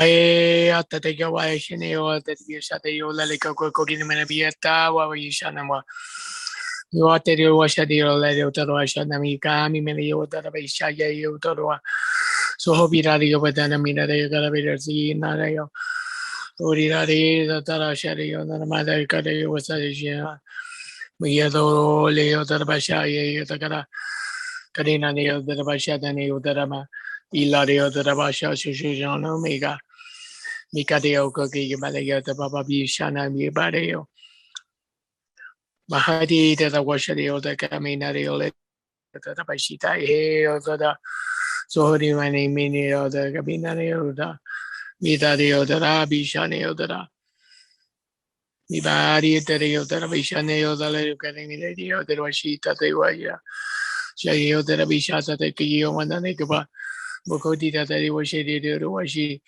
Atateka Waishineo, that you shut the Yolalika Kokinabiata, Wawishanama. You are the Washadio, Ladiotarasha, Namikami, Melio, Tarabisha, Yotorua. So Hobiradi over Danamina, they got a bit of the Narayo. Urirari, the Tarashario, the Mother Kade was a Jia. Miyado, Leo Tarabasha, Yotakara, Kadina, Neo, the Rabasha, the Neo, the Rama, Ilario, the Rabasha, Shushan, Omega. Mikadeo Koki Malaya the Baba Bishana Mibadeo. Mahadi the Washadio the Kaminario the Bashita Heo the Sohori Mani Mini of the Kabinario the Midadio the Rabi Shaneo the Mibadi the Rio the Bishaneo the Lukanidio the Washita the Waya. Shayo the Bishata the Kio and the Nikaba. Bokoti that he was shaded to Washi.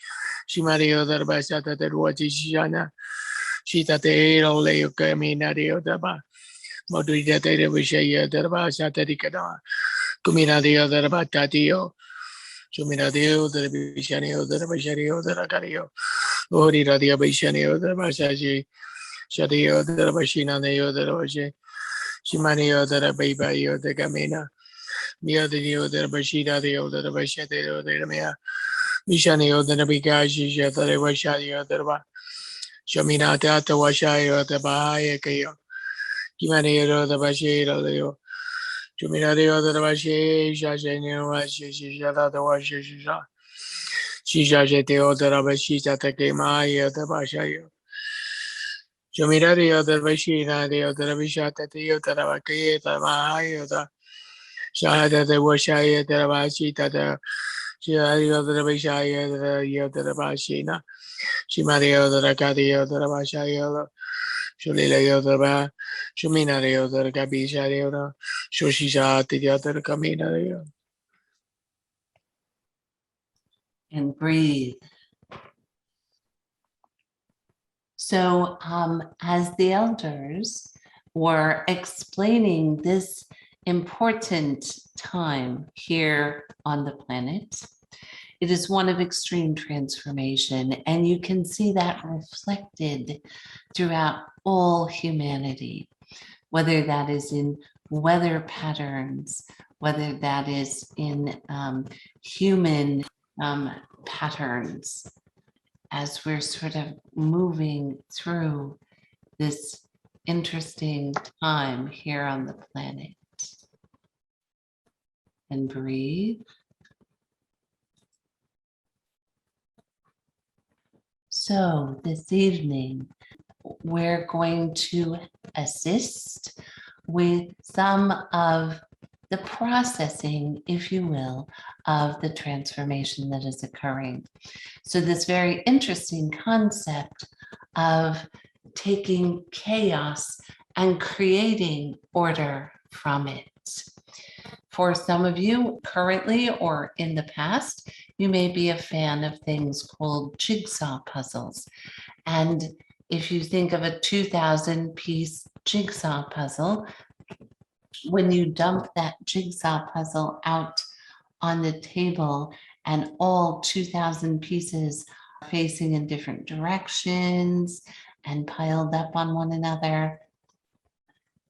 Shimario the Basata the Wachishana. Shita te ole caminario daba. Modrida te vishaya derba sataricada. Cuminadio derba tatio. Suminadio de Bishanio de Bashario de Racario. Ori radia Bishanio de Basaji. Shadio de Bashina neo de Roche. Shimanio de Babayo de Camina. Mio de Dio de Bashida de Bashatero de Mea. Mishanio de Nabigashi de Bashadio derba. Shaminata to Washayo de Bahaya Kayo. Kimanero the Bashir Leo. Juminario the Bashi, Shajanio, Shishada the Washisha. Shisha Jeteo the Rabashita Takemaya the Bashayo. Juminario the Bashina, the Rabishata, the Yotarabaki, the Mahaya, the Shahada the Washaya, the Rabashita, the Shiario the Rabishaya, the Yotarabashina. Shimario the Rakadio the Rabashayo. Shulileo the Ba, Shuminario the Gabishario, Shushisha the other Caminario. And breathe. So as the elders were explaining this important time here on the planet, it is one of extreme transformation, and you can see that reflected throughout all humanity, whether that is in weather patterns, whether that is in human patterns, as we're sort of moving through this interesting time here on the planet. And breathe. So this evening, we're going to assist with some of the processing, if you will, of the transformation that is occurring. So this very interesting concept of taking chaos and creating order from it. For some of you currently or in the past, you may be a fan of things called jigsaw puzzles. And if you think of a 2,000-piece jigsaw puzzle, when you dump that jigsaw puzzle out on the table and all 2,000 pieces facing in different directions and piled up on one another,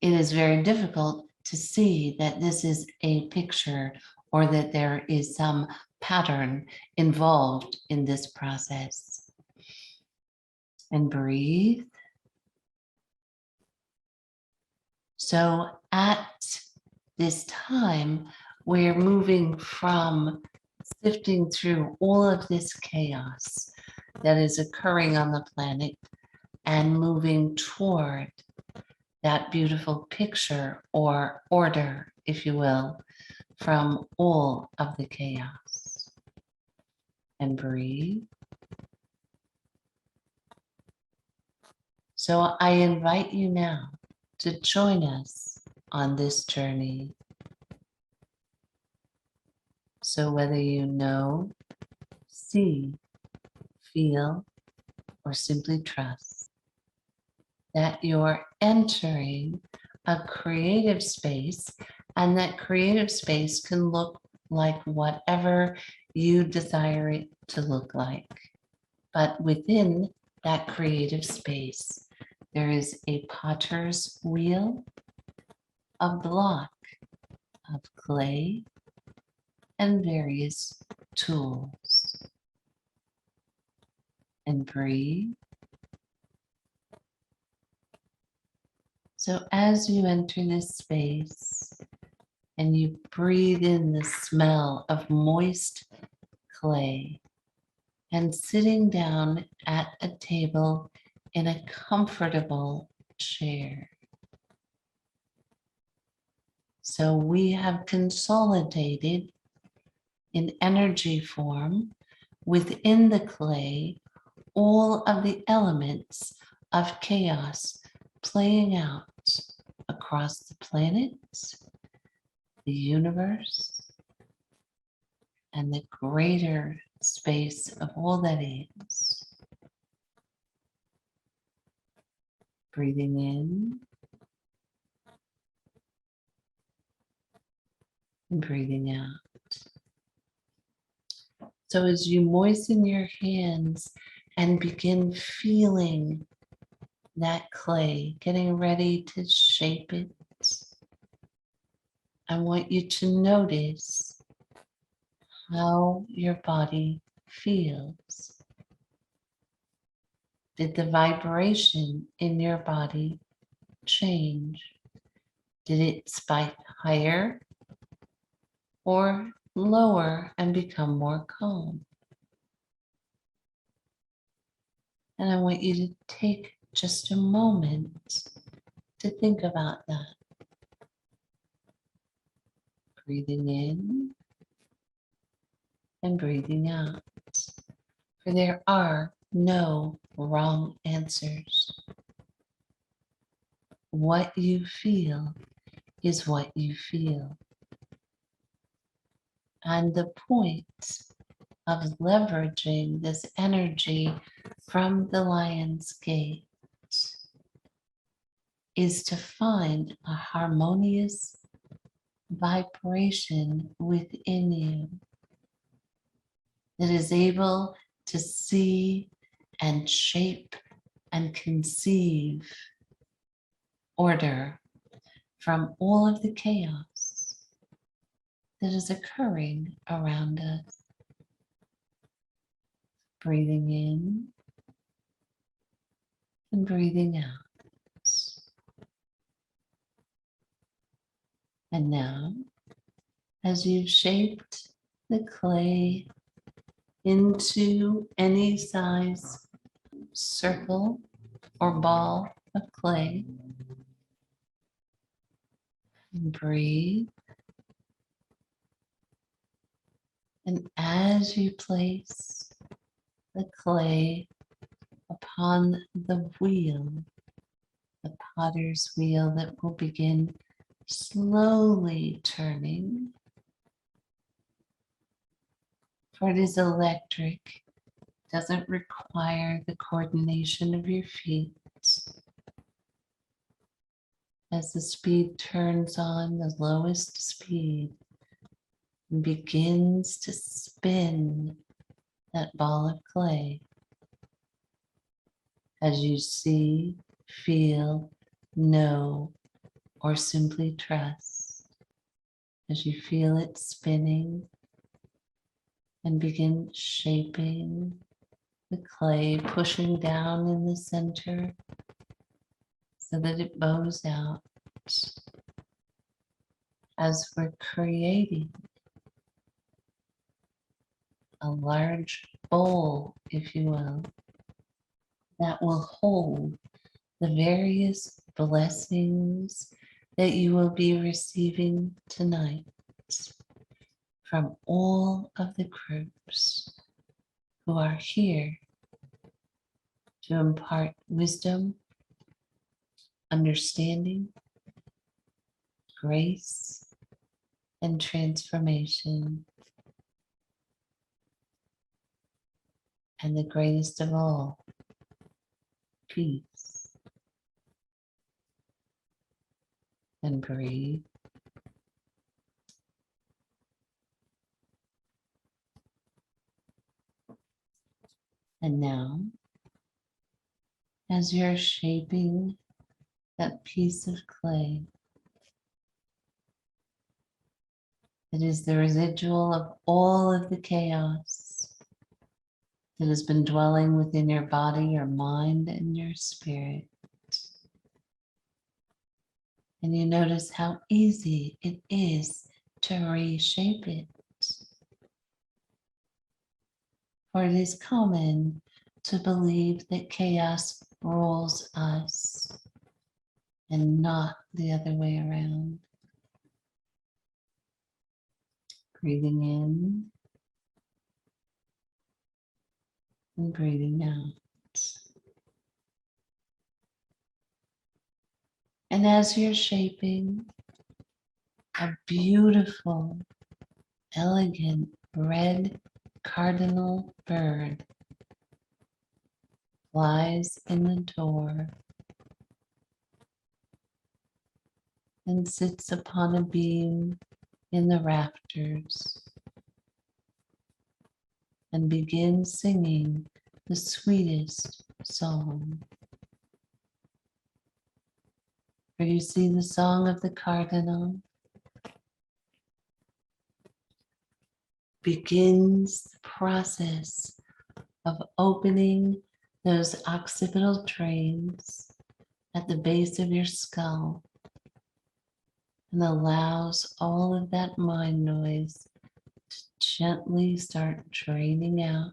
it is very difficult to see that this is a picture or that there is some pattern involved in this process. And breathe. So at this time, we're moving from sifting through all of this chaos that is occurring on the planet and moving toward that beautiful picture or order, if you will, from all of the chaos. And breathe. So I invite you now to join us on this journey. So whether you know, see, feel, or simply trust that you're entering a creative space, and that creative space can look like whatever you desire it to look like. But within that creative space, there is a potter's wheel, a block of clay, and various tools. And breathe. So as you enter this space and you breathe in the smell of moist clay and sitting down at a table in a comfortable chair. So we have consolidated in energy form within the clay all of the elements of chaos playing out across the planets, the universe, and the greater space of all that is. Breathing in and breathing out. So as you moisten your hands and begin feeling that clay, getting ready to shape it, I want you to notice how your body feels. Did the vibration in your body change? Did it spike higher or lower and become more calm? And I want you to take just a moment to think about that. Breathing in and breathing out. For there are no wrong answers. What you feel is what you feel. And the point of leveraging this energy from the Lion's Gate is to find a harmonious vibration within you that is able to see and shape and conceive order from all of the chaos that is occurring around us. Breathing in and breathing out. And now, as you've shaped the clay into any size circle or ball of clay, breathe. And as you place the clay upon the wheel, the potter's wheel that will begin slowly turning, for it is electric, doesn't require the coordination of your feet. As the speed turns on the lowest speed and begins to spin that ball of clay, as you see, feel, know, or simply trust, as you feel it spinning and begin shaping the clay, pushing down in the center so that it bows out as we're creating a large bowl, if you will, that will hold the various blessings that you will be receiving tonight from all of the groups who are here to impart wisdom, understanding, grace, and transformation. And the greatest of all, peace. And breathe. And now, as you're shaping that piece of clay, it is the residual of all of the chaos that has been dwelling within your body, your mind, and your spirit. And you notice how easy it is to reshape it. For it is common to believe that chaos rules us and not the other way around. Breathing in and breathing out. And as you're shaping a beautiful, elegant red cardinal bird flies in the door and sits upon a beam in the rafters and begins singing the sweetest song. For you see, the song of the cardinal begins the process of opening those occipital trains at the base of your skull and allows all of that mind noise to gently start draining out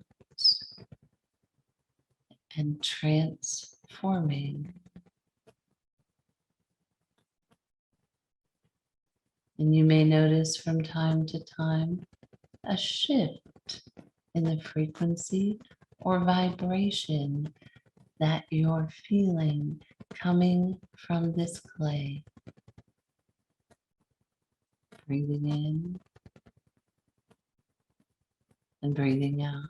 and transforming. And you may notice from time to time a shift in the frequency or vibration that you're feeling coming from this clay. Breathing in and breathing out.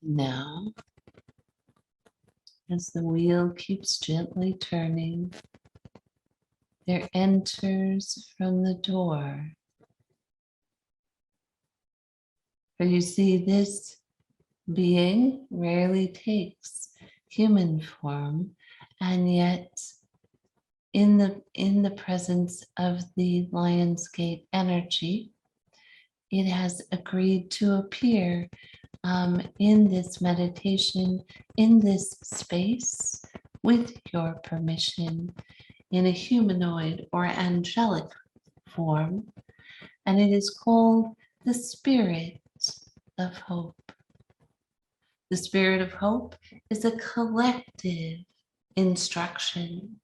Now, as the wheel keeps gently turning, there enters from the door. For you see, this being rarely takes human form, and yet in the presence of the Lionsgate energy, it has agreed to appear in this meditation, in this space, with your permission, in a humanoid or angelic form, and it is called the Spirit of Hope. The Spirit of Hope is a collective instruction.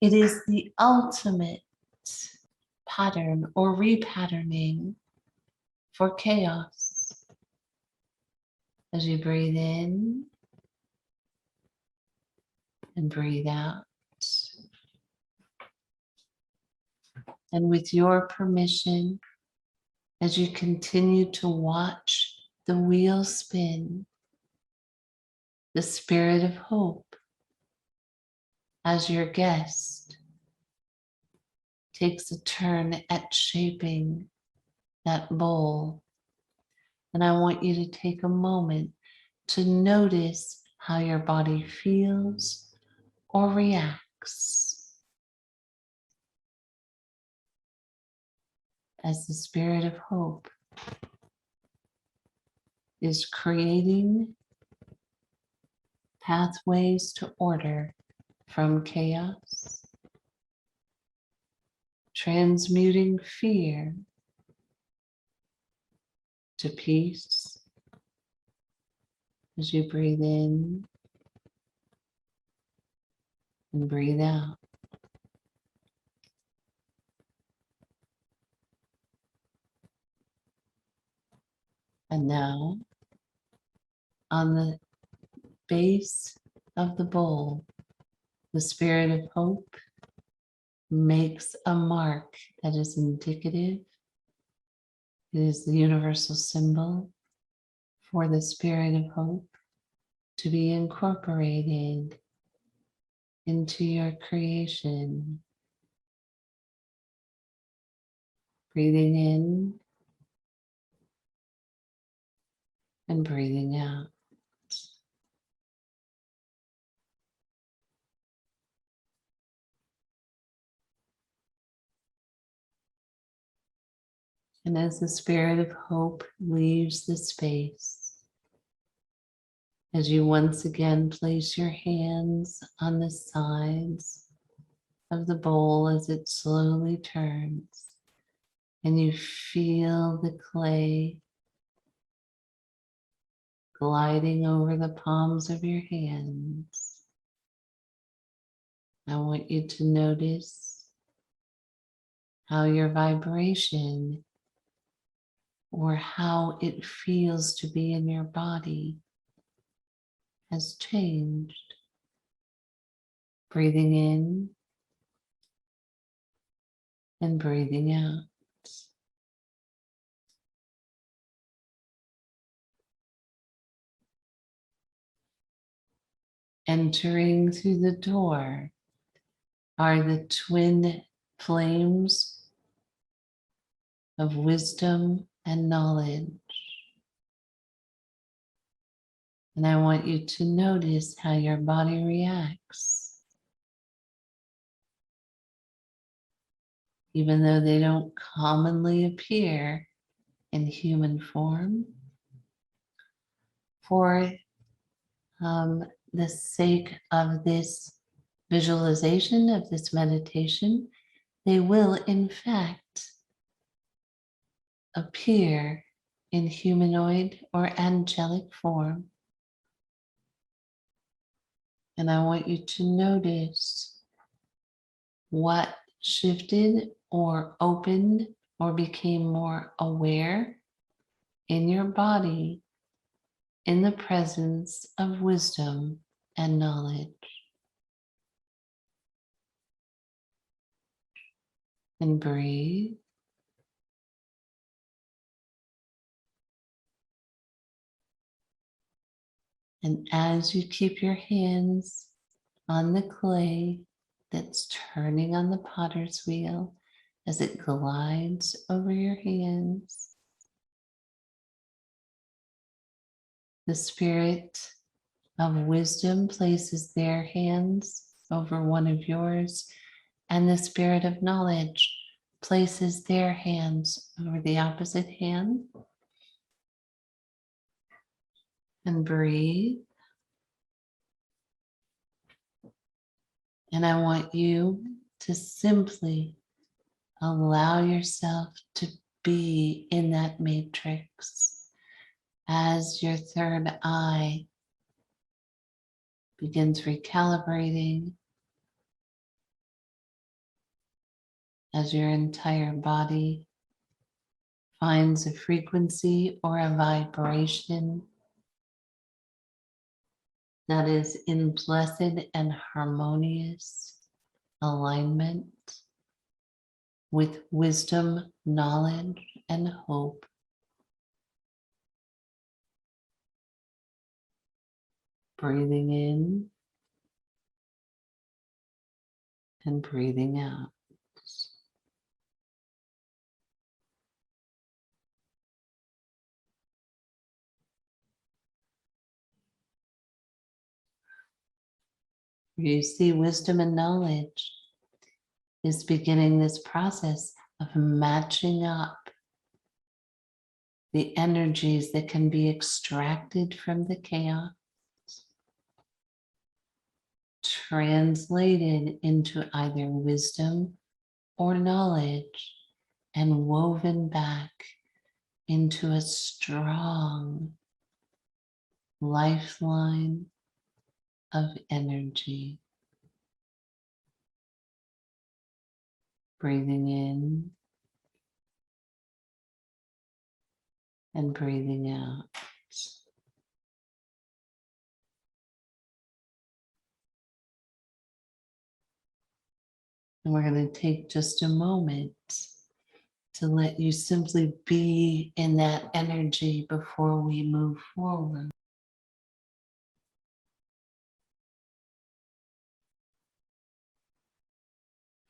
It is the ultimate pattern or repatterning for chaos. As you breathe in and breathe out, and with your permission, as you continue to watch the wheel spin, the Spirit of Hope, as your guest, takes a turn at shaping that bowl. And I want you to take a moment to notice how your body feels or reacts as the Spirit of Hope is creating pathways to order from chaos, transmuting fear to peace as you breathe in and breathe out. And now, on the base of the bowl, the Spirit of Hope makes a mark that is indicative. It is the universal symbol for the Spirit of Hope to be incorporated into your creation. Breathing in and breathing out. And as the spirit of hope leaves the space, as you once again place your hands on the sides of the bowl as it slowly turns, and you feel the clay gliding over the palms of your hands, I want you to notice how your vibration or how it feels to be in your body has changed. Breathing in and breathing out. Entering through the door are the twin flames of wisdom and knowledge. And I want you to notice how your body reacts. Even though they don't commonly appear in human form, for the sake of this visualization, of this meditation, they will in fact appear in humanoid or angelic form. And I want you to notice what shifted or opened or became more aware in your body in the presence of wisdom and knowledge. And breathe. And as you keep your hands on the clay that's turning on the potter's wheel, as it glides over your hands, the spirit of wisdom places their hands over one of yours, and the spirit of knowledge places their hands over the opposite hand. And breathe. And I want you to simply allow yourself to be in that matrix as your third eye begins recalibrating, as your entire body finds a frequency or a vibration that is in blessed and harmonious alignment with wisdom, knowledge, and hope. Breathing in and breathing out. You see, wisdom and knowledge is beginning this process of matching up the energies that can be extracted from the chaos, translated into either wisdom or knowledge, and woven back into a strong lifeline of energy. Breathing in and breathing out. And we're going to take just a moment to let you simply be in that energy before we move forward.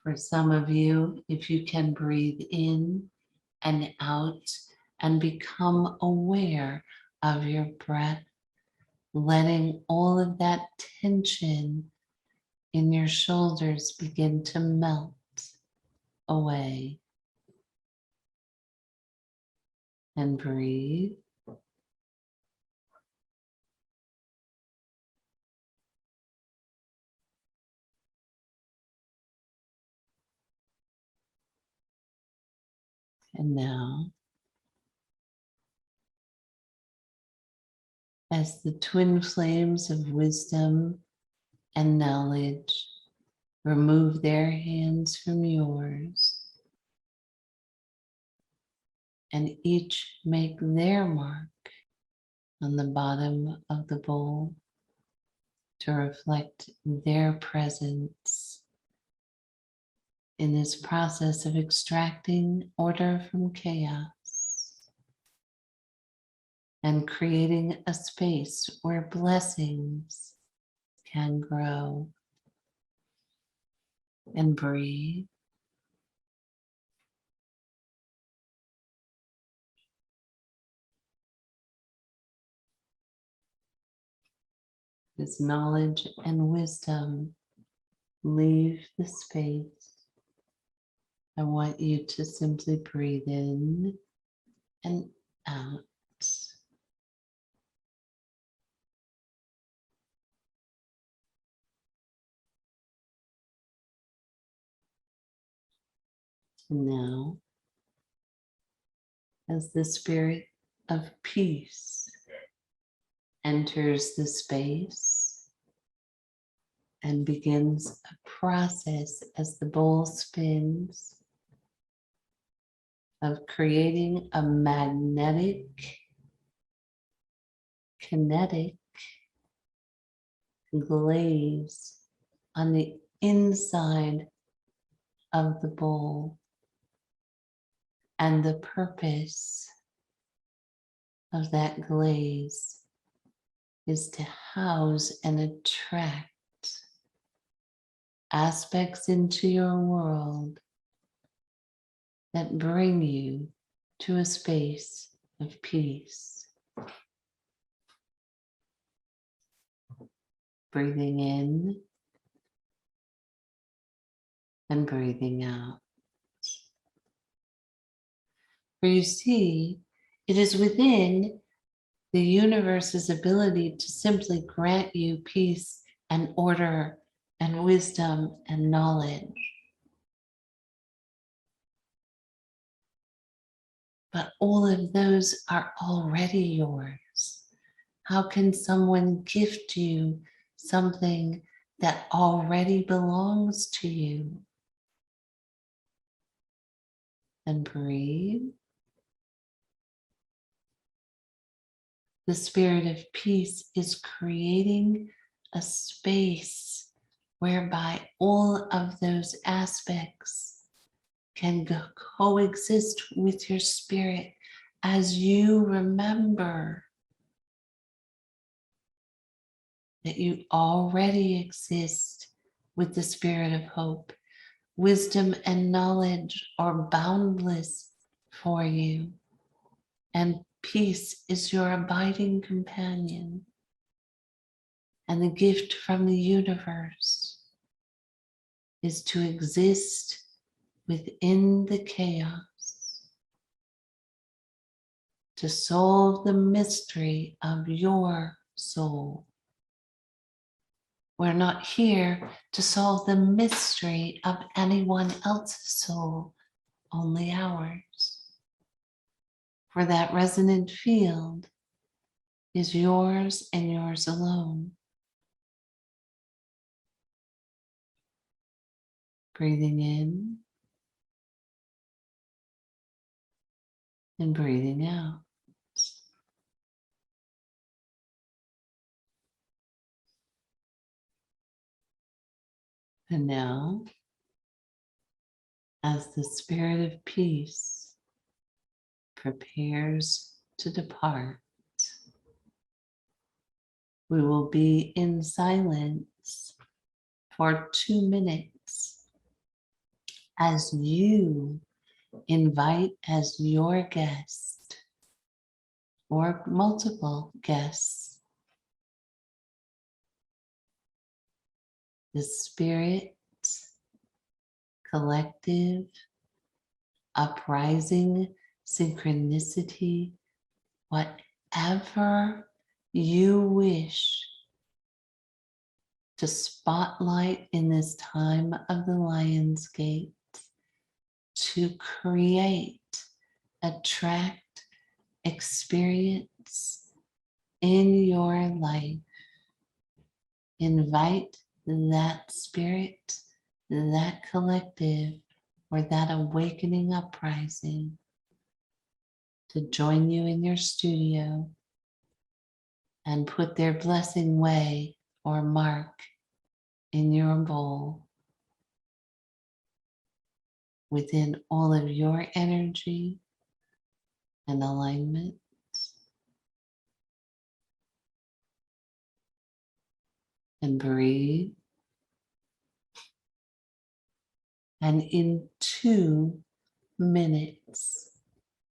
For some of you, if you can breathe in and out, and become aware of your breath, letting all of that tension in your shoulders begin to melt away. And breathe. And now, as the twin flames of wisdom and knowledge remove their hands from yours, and each make their mark on the bottom of the bowl to reflect their presence in this process of extracting order from chaos and creating a space where blessings can grow. And breathe. As knowledge and wisdom leave the space, I want you to simply breathe in and out. And now, as the spirit of peace enters the space and begins a process as the bowl spins of creating a magnetic, kinetic glaze on the inside of the bowl. And the purpose of that glaze is to house and attract aspects into your world that bring you to a space of peace. Breathing in and breathing out. For you see, it is within the universe's ability to simply grant you peace and order and wisdom and knowledge. But all of those are already yours. How can someone gift you something that already belongs to you? And breathe. The spirit of peace is creating a space whereby all of those aspects can coexist with your spirit as you remember that you already exist with the spirit of hope. Wisdom and knowledge are boundless for you, and peace is your abiding companion. And the gift from the universe is to exist within the chaos, to solve the mystery of your soul. We're not here to solve the mystery of anyone else's soul, only ours. For that resonant field is yours and yours alone. Breathing in and breathing out. And now, as the spirit of peace prepares to depart, we will be in silence for 2 minutes as you invite as your guest or multiple guests the spirit, collective, uprising, synchronicity, whatever you wish to spotlight in this time of the Lion's Gate, to create, attract, experience in your life. Invite that spirit, that collective, or that awakening uprising to join you in your studio and put their blessing way or mark in your bowl within all of your energy and alignment. And breathe. And in 2 minutes,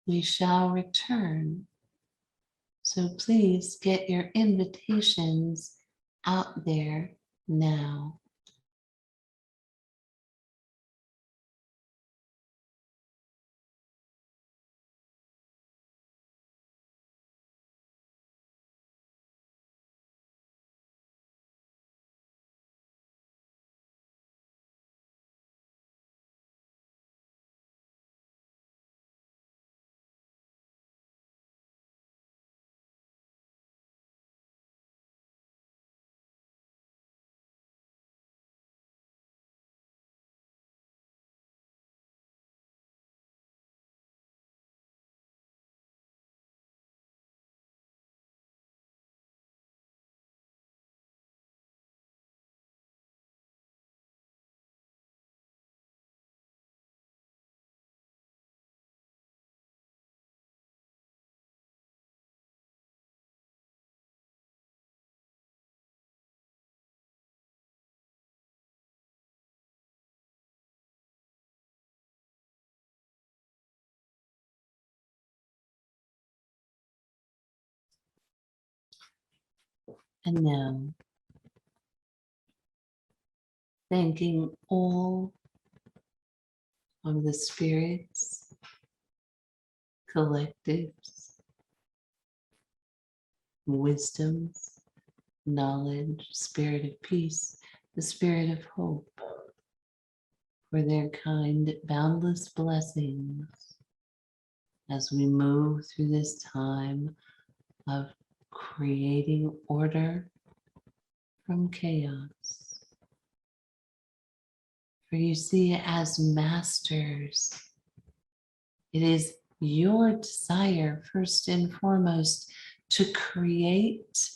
we shall return. So please get your invitations out there now. And now, thanking all of the spirits, collectives, wisdoms, knowledge, spirit of peace, the spirit of hope, for their kind, boundless blessings as we move through this time of creating order from chaos. For you see, as masters, it is your desire, first and foremost, to create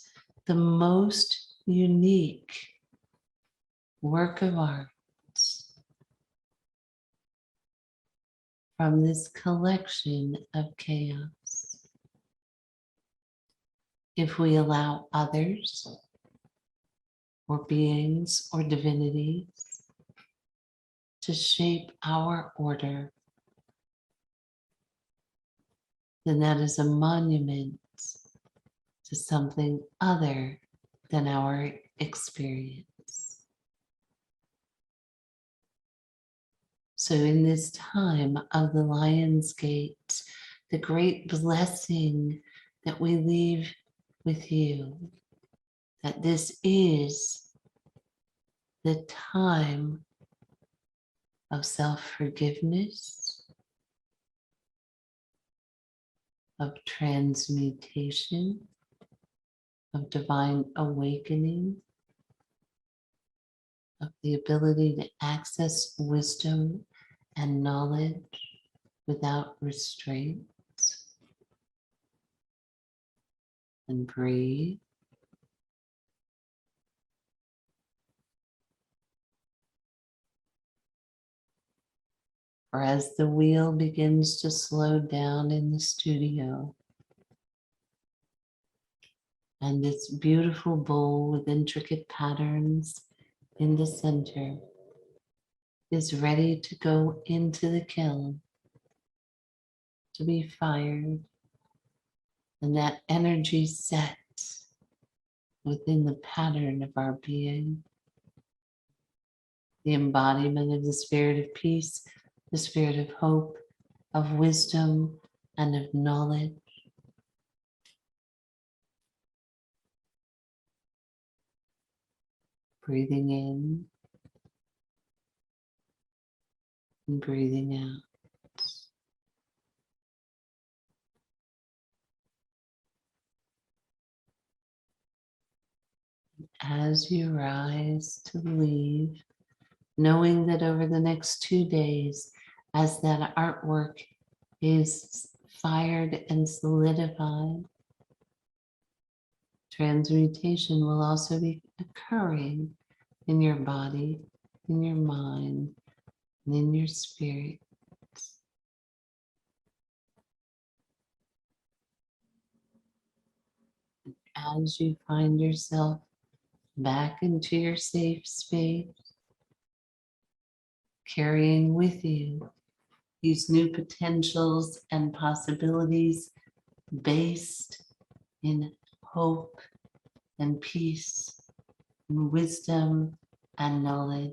the most unique work of art from this collection of chaos. If we allow others or beings or divinities to shape our order, then that is a monument to something other than our experience. So in this time of the Lion's Gate, the great blessing that we leave with you, that this is the time of self-forgiveness, of transmutation, of divine awakening, of the ability to access wisdom and knowledge without restraint. And breathe. Or as the wheel begins to slow down in the studio, and this beautiful bowl with intricate patterns in the center is ready to go into the kiln, to be fired, and that energy set within the pattern of our being, the embodiment of the spirit of peace, the spirit of hope, of wisdom, and of knowledge. Breathing in and breathing out. As you rise to leave, knowing that over the next 2 days, as that artwork is fired and solidified, transmutation will also be occurring in your body, in your mind, and in your spirit. As you find yourself back into your safe space, carrying with you these new potentials and possibilities based in hope and peace and wisdom and knowledge.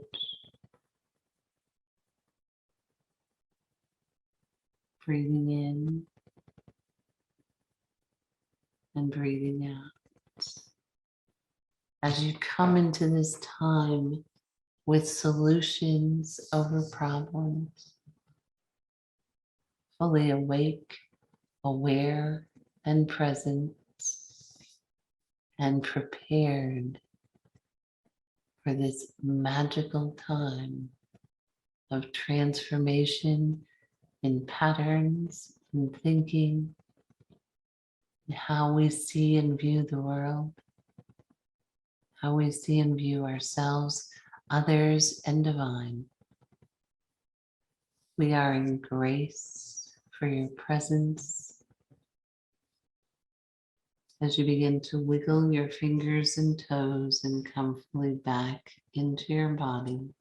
Breathing in and breathing out. As you come into this time with solutions over problems, fully awake, aware, and present, and prepared for this magical time of transformation in patterns and thinking, and how we see and view the world, how we see and view ourselves, others, and divine. We are in grace for your presence. As you begin to wiggle your fingers and toes and come fully back into your body,